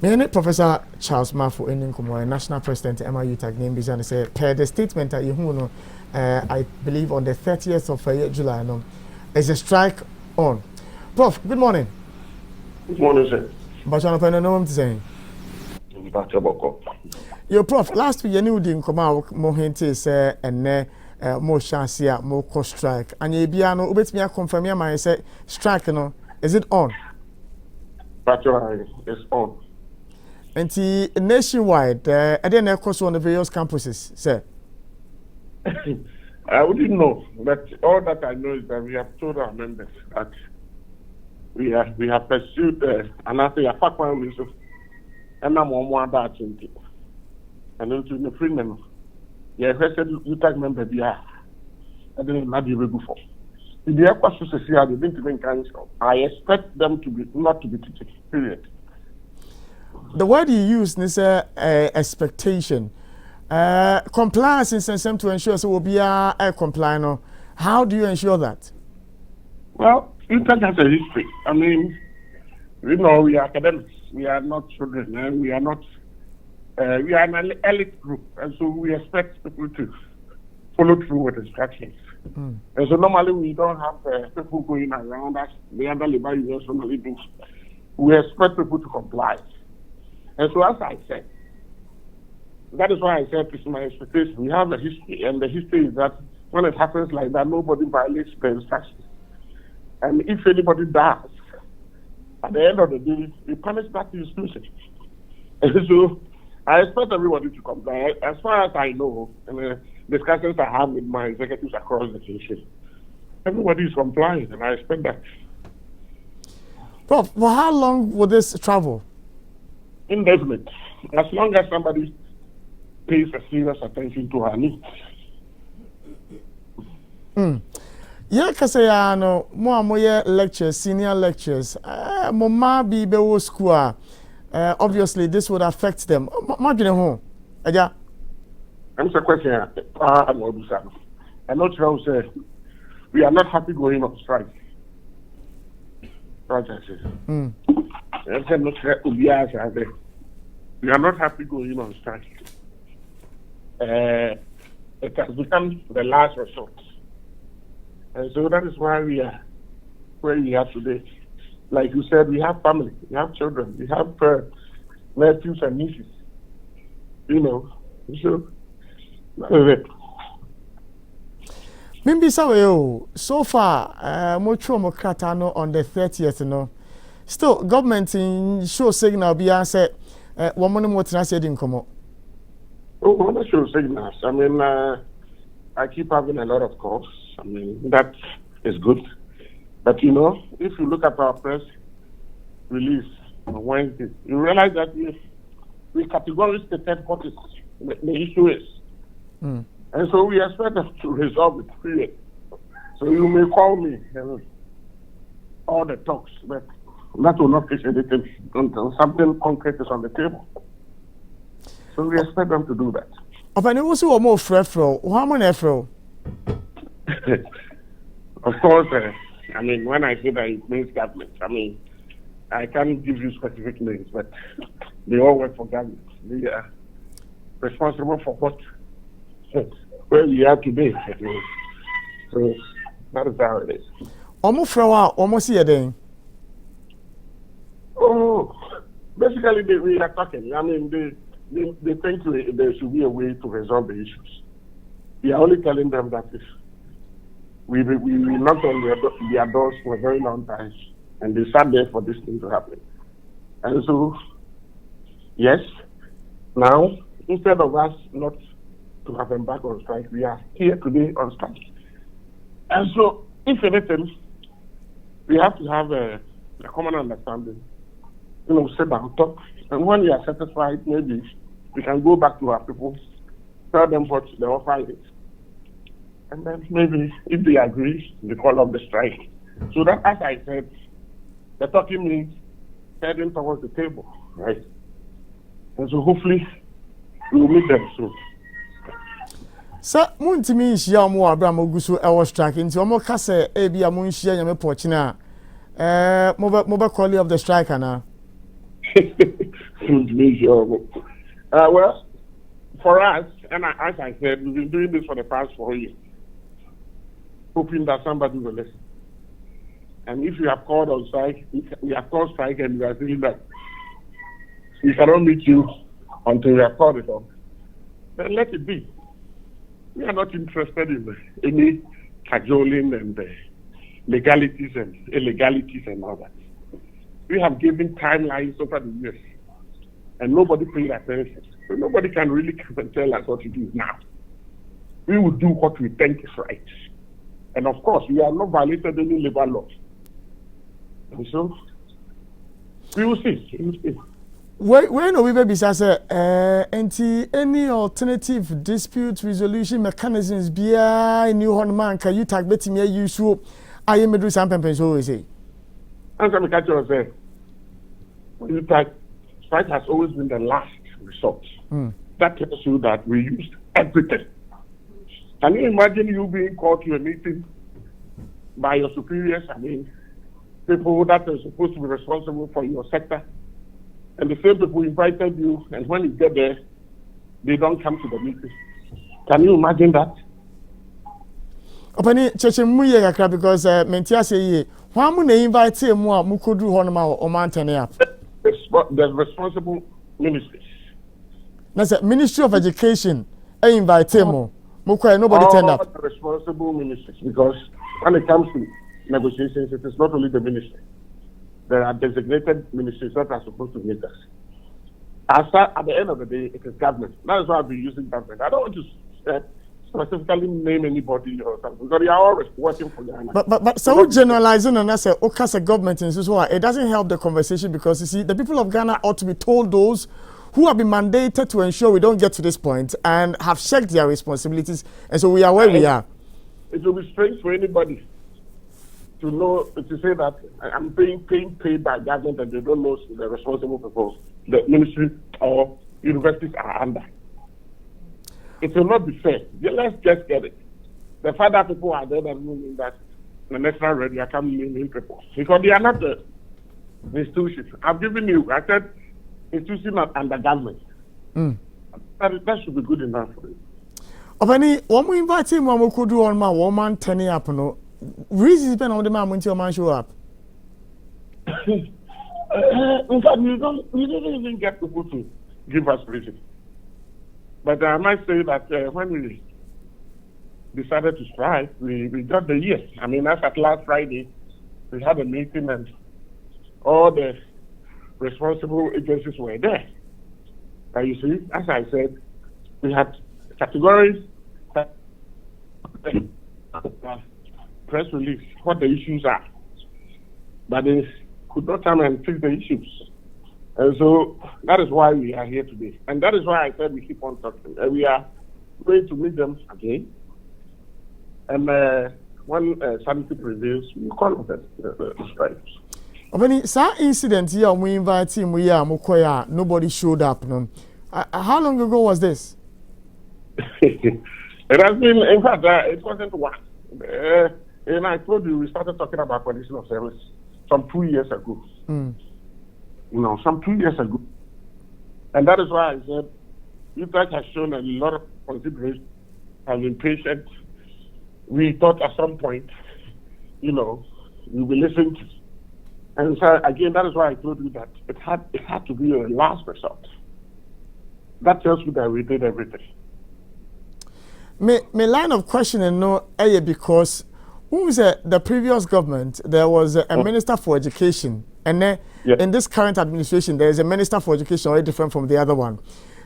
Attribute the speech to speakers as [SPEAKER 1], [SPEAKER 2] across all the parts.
[SPEAKER 1] Me Professor Charles Mafu Eninkumo, National President Emma UTAG name Bizan say per the statement that you know, I believe on the 30th of July, no, is a strike on. Prof, good morning.
[SPEAKER 2] Good morning, sir.
[SPEAKER 1] But I don't know what I'm saying. Your Prof, last week you knew the Nkoma mo hinte say and more chance more cost strike. And you be ano ubet me confirm ya my say strike no, is it on?
[SPEAKER 2] It's on.
[SPEAKER 1] And nationwide, then of course on the various campuses, sir.
[SPEAKER 2] I wouldn't know, but all that I know is that we have told our members that we have pursued and I say a fact one is and I'm on one that and into the freedom. Yeah, said UTAG member be I didn't not be before. In the upper society, I didn't even cancel. I expect them to be not to be teaching. Period.
[SPEAKER 1] The word you use is expectation. Compliance is some to ensure so will be a compliant. How do you ensure that?
[SPEAKER 2] Well, UTAG has a history. I mean, we know we are academics. We are not children. And we are not. We are an elite group, and so we expect people to follow through with instructions. And so normally we don't have people going around us. The other labor unions normally do. We expect people to comply. And so as I said, that is why I said it's my expectation. We have a history, and the history is that when it happens like that, nobody violates the instructions. And if anybody does, at the end of the day, we punish that institution. And so I expect everybody to comply. As far as I know, and the discussions I have with my executives across the nation, everybody is complying, and I expect that.
[SPEAKER 1] Prof, for how long will this travel?
[SPEAKER 2] Indefinite. As long as somebody pays a serious attention to our needs.
[SPEAKER 1] Yeah, because I know more lectures, senior lectures. Mama be bewo school. Obviously, this would affect them. Imagine home. Aja.
[SPEAKER 2] I'm a question. I'm not sure how to say we are not happy going on strike. We are not happy going on strike. It has become the last resort. And so that is why we are where we are today. Like you said, we have family, we have children, we have nephews and nieces. You know, so that is it.
[SPEAKER 1] Maybe so far, much more kratano on the 30th, no. Still, government in show signal be answered. One more than I said in Como.
[SPEAKER 2] Oh, I'm not sure signals. I mean, I keep having a lot of calls. I mean, that is good. But you know, if you look at our press release on Wednesday, you realize that we categorically stated what is the issue is. And so we expect us to resolve it, period. So you may call me and all the talks, but that will not fix anything until something concrete is on the table. So we expect them to do that.
[SPEAKER 1] Of any also more frefro, how many frefro?
[SPEAKER 2] Of course, I mean, when I say that it means government, I mean, I can't give you specific names, but they all work for government. They are responsible for what, where we are today. So that is how it is.
[SPEAKER 1] Almost here then.
[SPEAKER 2] Oh, basically we are talking. I mean, they think there should be a way to resolve the issues. We are only telling them that if we knocked on their doors for a very long time, and they sat there for this thing to happen. And so, yes, now, instead of us not to have embarked on strike, we are here today on strike. And so, if anything, we have to have a common understanding, you know, sit down, talk, and when we are satisfied, maybe we can go back to our people, tell them what the offer is. And then maybe if they agree, they call off the strike. So that, as I said, the talking means heading towards the table, right? And so hopefully we will meet them soon.
[SPEAKER 1] Sir, Muntimi is Yamu Abraham Ogusu, our strike into Omokase, Abi Amunshia Yame Pochina, mobile collie of the striker now.
[SPEAKER 2] Well, for us, and as I said, we've been doing this for the past 4 years, hoping that somebody will listen. And if you have called on strike, we have called strike and we are saying that we cannot meet you until we have called it off, then let it be. We are not interested in any cajoling and legalities and illegalities and all that. We have given timelines over the years, and nobody paid attention. So nobody can really come and tell us what to do now. We will do what we think is right. And of course, we have not violated any labor laws. And so, we will see. We will see.
[SPEAKER 1] When we be any alternative dispute resolution mechanisms be a new man can you tag betting me use so I am do something so say.
[SPEAKER 2] Answer me catch you say. You tag strike has always been the last resort. That tells you that we used everything. Can you imagine you being called to a meeting by your superiors? I mean, people that are supposed to be responsible for your sector, and the same people invited you, and when you get there, they don't come to the meeting. Can you imagine that?
[SPEAKER 1] Opani chechemu kakra because mentia say why mu na invite mu a mukodu honoma o man turn up.
[SPEAKER 2] The responsible ministries.
[SPEAKER 1] Na say Ministry of Education invite mu. Nobody turned up.
[SPEAKER 2] The responsible ministries, because when it comes to negotiations, it is not only the ministry. There are designated ministries that are supposed to meet us. At the end of the day, it is government. That is why I've been using government. I don't want to specifically name anybody or something, because they are all working for Ghana.
[SPEAKER 1] But so generalizing and that's a government in so it doesn't help the conversation, because you see the people of Ghana ought to be told those who have been mandated to ensure we don't get to this point and have checked their responsibilities, and so we are where we are.
[SPEAKER 2] It will be strange for anybody to know, to say that I'm being paid by government and they don't know the responsible people the ministry or universities are under. It will not be fair. Let's just get it. The fact that people are there that mean that the national radio can mean people, because they are not the institutions. I've given you, I said, institutions not under government. That should be good enough for you.
[SPEAKER 1] Opani, when we invite him, we could do on my woman turning up. No reasons depend on the man when your man show up.
[SPEAKER 2] In fact, we don't even get people to give us reasons. But I might say that when we decided to strike, we got the yes. I mean, as at last Friday, we had a meeting and all the responsible agencies were there. But you see, as I said, we had categories that press release what the issues are, but they could not come and fix the issues. And so that is why we are here today. And that is why I said we keep on talking. We are going to meet them again. And when sanity prevails, we call on the strikes.
[SPEAKER 1] When that incident here, we invite him, nobody showed up. No? How long ago was this?
[SPEAKER 2] It has been, in fact, it wasn't one. And I told you, we started talking about condition of service some 2 years ago. Some 2 years ago. And that is why I said, UTAG has shown a lot of consideration, has been patient. We thought at some point, we will listen to. And so again, that is why I told you that it had to be a last resort. That tells you that we did everything.
[SPEAKER 1] My line of questioning because who was the previous government? There was a minister for education, and then in this current administration, there is a minister for education, very different from the other one.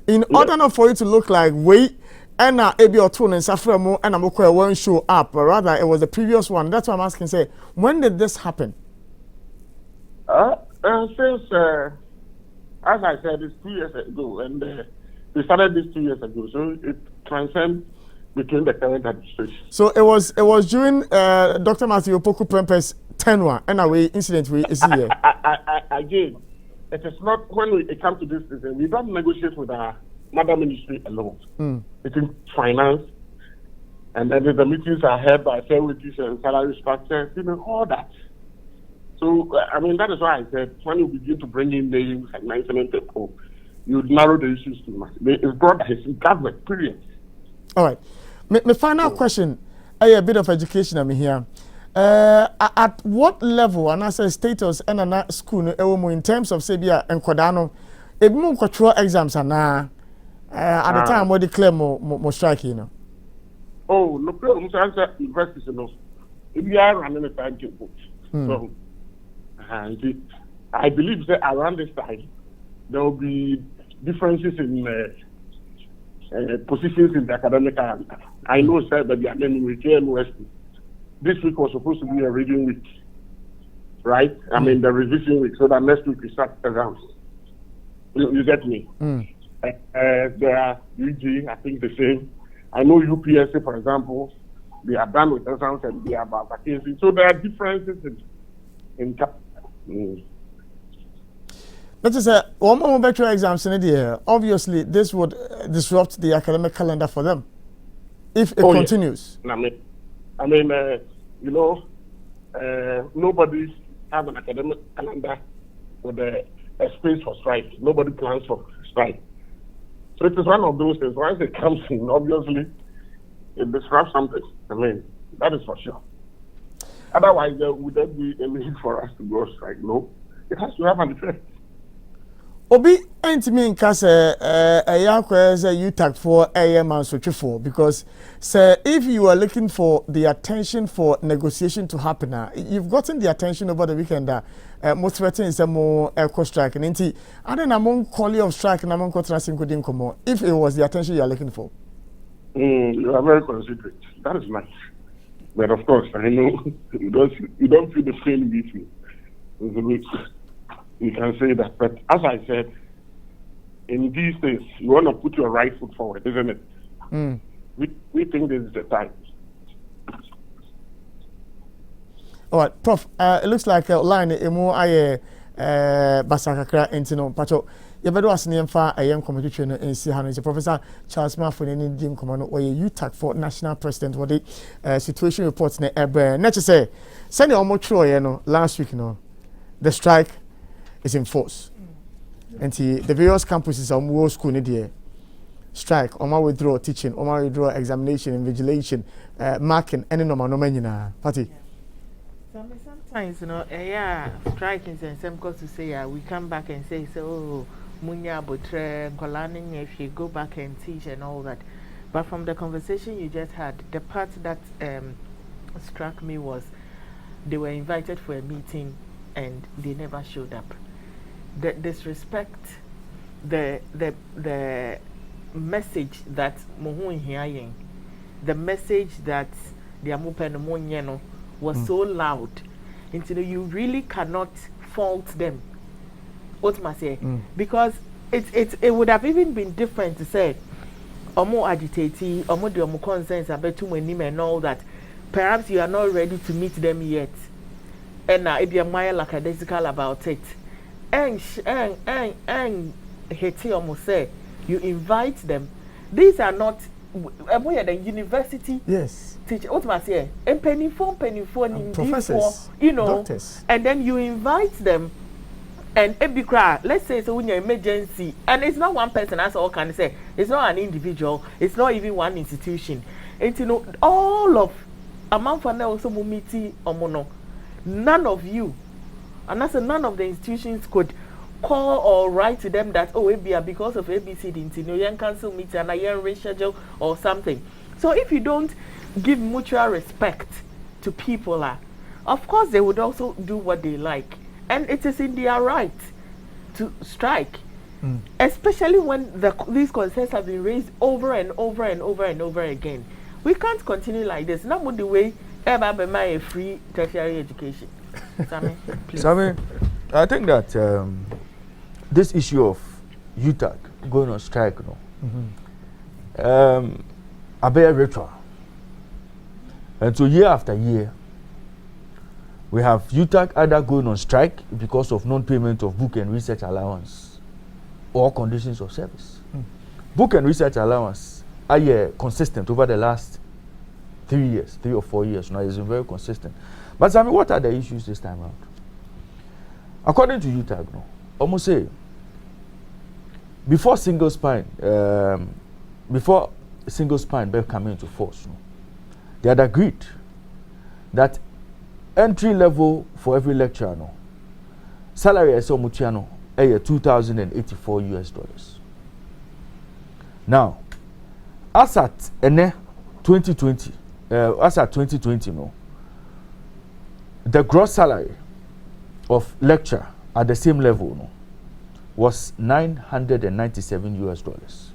[SPEAKER 1] In order not for it to look like and Ebi Otun and Safremo and Amoko won't show up, but rather it was the previous one. That's why I'm asking. Say, when did this happen?
[SPEAKER 2] Since, as I said, it's 2 years ago, and we started this 2 years ago, so it transcends between the current administration.
[SPEAKER 1] So it was during Dr. Matthew Opoku Prempeh's tenure, and incident we is here.
[SPEAKER 2] Again, it is not when it comes to this. We don't negotiate with our mother ministry alone. It is finance, and then the meetings are held by facilities and salary structures, all that. So, I mean, that is why I said when you begin to bring in names and mentioning people, you would narrow the issues too much. It's brought his government, period.
[SPEAKER 1] All right. My final question, a bit of education I'm here. At what level, and as a status and a school in terms of Sabia and Kodano, a more control exams are now at the time what declare more striking, you know?
[SPEAKER 2] Oh, no problem. So answer universities, you know. If you are running a timetable, so I believe that around this time there will be differences in positions in the academic calendar. I know, sir, that the academic university. This week was supposed to be a reading week, right? I mean, the revision week, so that next week we start exams. You get me? There are UG, I think the same. I know UPSC, for example, they are done with exams and they are about vacancies. So there are differences in
[SPEAKER 1] Let's just say, one more better exams in the year. Obviously, this would disrupt the academic calendar for them if it continues.
[SPEAKER 2] Yes. I mean, you know, nobody has an academic calendar with a space for strike. Nobody plans for strike. So it is one of those things. Once it comes in, obviously, it disrupts something. I mean, that is for sure. Otherwise, there would not be a need for us to go strike. No, it has to have an effect.
[SPEAKER 1] Obi ain't mean cause a young UTAG for AM and so for because sir, if you are looking for the attention for negotiation to happen now, you've gotten the attention over the weekend most threatening is a more echo strike and inti I don't among quality of strike and among contrasting couldn't come on if it was the attention you are looking for.
[SPEAKER 2] You are very considerate. That is nice. But of course I know you don't feel the same with me. You can say that, but as I said, in these days, you want to put your right foot forward, isn't it? We think this is the time.
[SPEAKER 1] All right, Prof. It looks like a line emo aye basakakra entino pacho. Yebedo asiniemfa ayem committee trainer in Sihano. Professor Charles Maffin in Dim Commando or UTAG for national president. What the situation reports ne ebe. Not to say, send the almost true, last week, the strike is in force. And the various campuses are more school need strike, or withdraw teaching, or withdraw examination, invigilation, marking, any normal party.
[SPEAKER 3] Sometimes, strike is the same cause to say, we come back and say, so, Munya Botre, Kolaning, if you go back and teach and all that. But from the conversation you just had, the part that struck me was they were invited for a meeting and they never showed up. The disrespect, the message that Mohun hearing, the message that the Amupen was so loud, until you really cannot fault them. What must I say? Because it would have even been different to say, more agitating, more the concerns about too many and all that. Perhaps you are not ready to meet them yet, and it be a mile lackadaisical about it. And Heti almost say you invite them. These are not the university.
[SPEAKER 1] Yes.
[SPEAKER 3] Teacher, what must I say? And penny phone,
[SPEAKER 1] professors, doctors.
[SPEAKER 3] And then you invite them. And let's say so when you're emergency, and it's not one person, that's all can say. It's not an individual. It's not even one institution. And all of among for now also meeting or none of you. And that's none of the institutions could call or write to them that, oh, because of ABC, the cancel meeting and I reschedule or something. So if you don't give mutual respect to people, of course they would also do what they like. And it is in their right to strike, especially when these concerns have been raised over and over and over and over again. We can't continue like this. Not the way ever be my free tertiary education. Sammy, please.
[SPEAKER 4] Sammy, I think that this issue of UTAG going on strike, a very ritual. And so year after year, we have UTAG either going on strike because of non-payment of book and research allowance or conditions of service. Book and research allowance are consistent over the last 3 or 4 years. Now it's been very consistent. But I mean, what are the issues this time out? According to UTAG, almost say before single spine be coming into force, no, they had agreed that entry level for every lecturer, no, salary is so much, no, $2,084. Now, as at 2020, no, the gross salary of lecturer at the same level, no, was $997,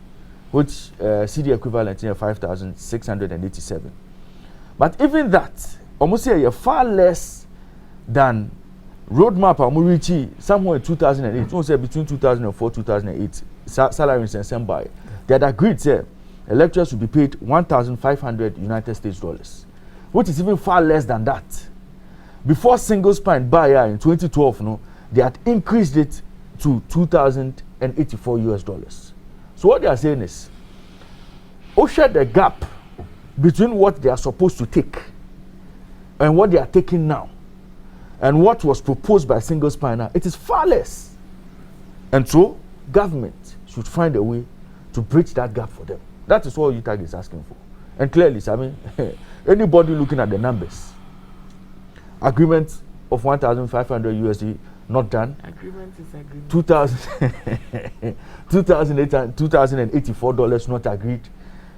[SPEAKER 4] which CD equivalent in 5,687. But even that, almost a far less than roadmap Amurichi somewhere in 2008. Don't say between 2004 2008 salary in December. They had agreed say lecturers should be paid 1,500 United States dollars, which is even far less than that. Before single spine buyer in 2012, no, they had increased it to $2,084. So what they are saying is, share the gap between what they are supposed to take and what they are taking now, and what was proposed by single spine, it is far less. And so, government should find a way to bridge that gap for them. That is what UTAG is asking for. And clearly, I mean, anybody looking at the numbers, agreement of 1,500 USD not done.
[SPEAKER 3] Agreement is agreement. $2,084 not agreed,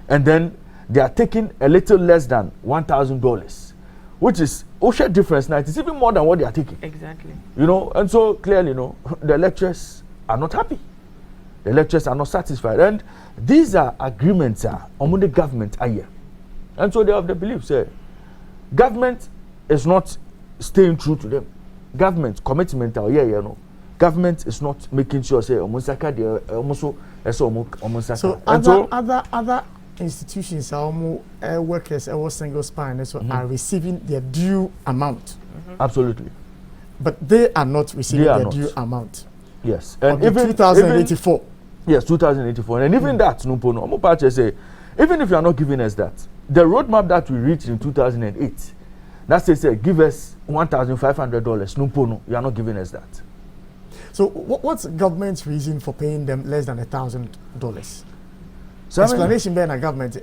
[SPEAKER 3] and then they are taking a little less than $1,000, which is share difference now. It's even more than what they are taking. Exactly.
[SPEAKER 4] You know, and so clearly, you know, the lecturers are not happy. The lecturers are not satisfied, and these are agreements among the government here, and so they have the belief say government is not staying true to them. Government commitment, government is not making sure say
[SPEAKER 1] so other institutions workers single spine are receiving their due amount.
[SPEAKER 4] Absolutely.
[SPEAKER 1] But they are not receiving their due amount.
[SPEAKER 4] Yes.
[SPEAKER 1] And even 2084.
[SPEAKER 4] Yes, 2084. And even that, say, even if you are not giving us that, the roadmap that we reached in 2008, that says, give us $1,500. No, you are not giving us that.
[SPEAKER 1] So, what's government's reason for paying them less than $1,000?
[SPEAKER 4] So
[SPEAKER 1] explanation behind a government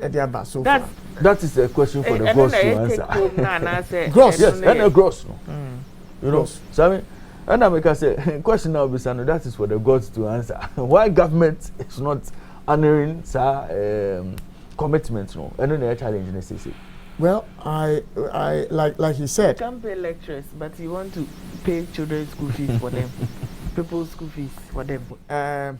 [SPEAKER 1] so far.
[SPEAKER 4] That is a question for the gross to answer.
[SPEAKER 1] Gross?
[SPEAKER 4] Yes, and a gross. No. You know,
[SPEAKER 1] Gross.
[SPEAKER 4] so I mean, and I make us say, question now, Bisano, that is for the gods to answer. Why government is not honoring commitments, no? And then they are challenging necessity.
[SPEAKER 1] Well, I like he said.
[SPEAKER 3] You can't pay lecturers, but you want to pay children's school fees for them, people's school fees for them.